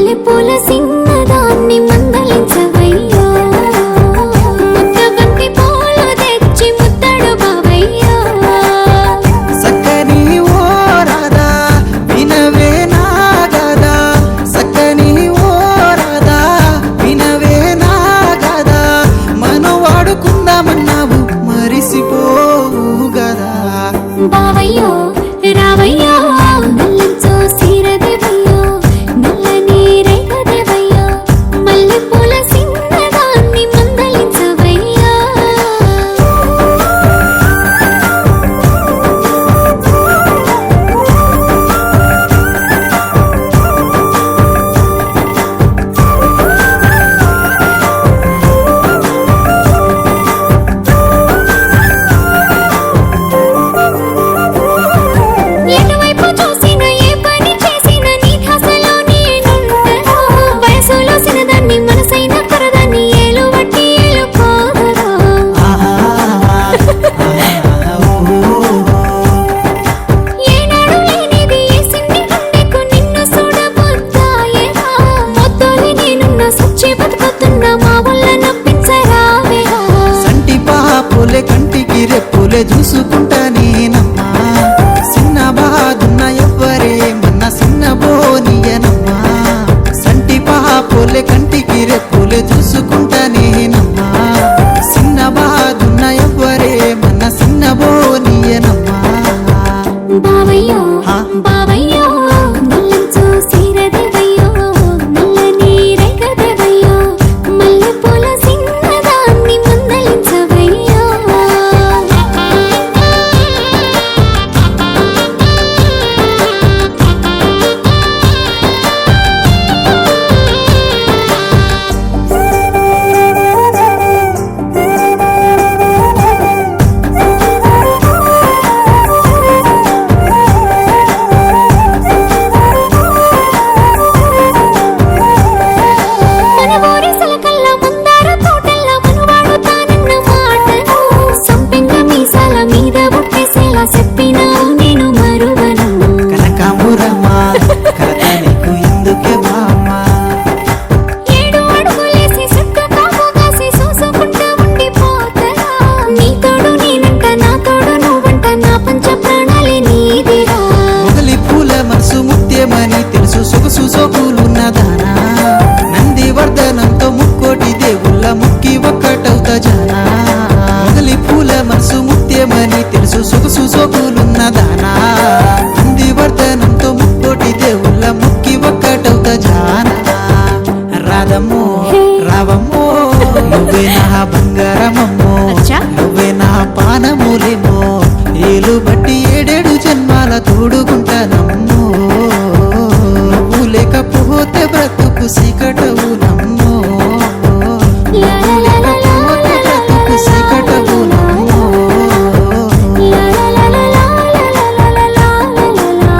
మల్లెపూల సిన్నదాన్ని మందలించవయ్యా ముద్దబంతి పూలు తెచ్చి ముద్దడు బావయ్యా సక్కని ఓ రాధా వినవే నా గదా సక్కని ఓ రాధా వినవే నా గదా మనం వాడుకుందామన్నావు మరిసిపోవు గదా బావయ్యో రావయ్యో నల్లంచో సీరదేవయ్యో నల్లని రేఖదేవయ్యో మల్లెపూల సిన్నదాన్ని మందలించవయ్యా ఎటువైపు చూసినా ఏ పని చేసినా నీ ధ్యాసలో నేనుంటను వయసులో సినదాన్ని మనసైన కరదాన్ని ఏలువట్టి ఏలుకోదరా ఏనాడు లేనిది ఏ సిన్ని గుండెకు నిన్ను చూడబోతాయేరా మొత్తోలి నేనున్న సచ్చి బతుకుతున్నా మా వల్ల నప్పించరావేరా సంటి పాపులే కంటికి రెప్పులే చూసుకుంటా నేనమ్మా చిన్న బాదున్న ఎవ్వరే మన్న చిన్న బోనియనమ్మా సంటి పాపులే కంటికి రెప్పులే చూసుకుంటా నేనమ్మా చిన్న బాదున్న ఎవ్వరే మన్న చిన్న బోనియనమ్మా బావయ్యో హా? బావయ్యో నల్లంచో సీరదేవయ్యో నల్లని రేఖదేవయ్యో మల్లెపూల సిన్నదాన్ని మందలించవయ్యో మన ఊరి సలకల్ల మందార తోటల్ల మనవాడు తానన్న మాటను సంపెంగ మీసాల మీద బుట్టేసేలా చెప్పినావు నేను మరువను కనకాంబురమ్మా కలత నీకు ఎందుకే బామ్మా ఏడు అడుగులేసి చుట్టూ కాపు కాసి చూసుకుంటా ఉండిపోతరా నీ తోడు నేనంట నా తోడు నువ్వంట నా పంచ ప్రాణాలే నీదిరా మొగలి పూల మనసు ముత్యమని తెలుసు సొగసు సోకులున్న దానా నంది వర్ధనంతో ముక్కోటి దేవుళ్ళ ముక్కి ఒక్కటవుతా జానా మొగలి పూల మనసు ముత్యమని తెలుసు సొగసు సోకులున్న దానా నంది వర్ధనంతో ముక్కోటి దేవుళ్ళ ముక్కి ఒక్కటవుతా జానా రాధమ్మో రావమ్మో నువ్వే నా బంగారమమ్మో అచ్చా? నువ్వే నా పానమూలేమో ఏలు బట్టి ఏడేడు జన్మాల తోడుకుంటానమ్మో నువ్వు లేకపోతే బ్రతుకు సీకటవు నమ్మో లా లా లా లా లా లేకపోతే బ్రతుకు సీకటవు నమ్మో లా లా లా లా లా లా లా లా లా లా లా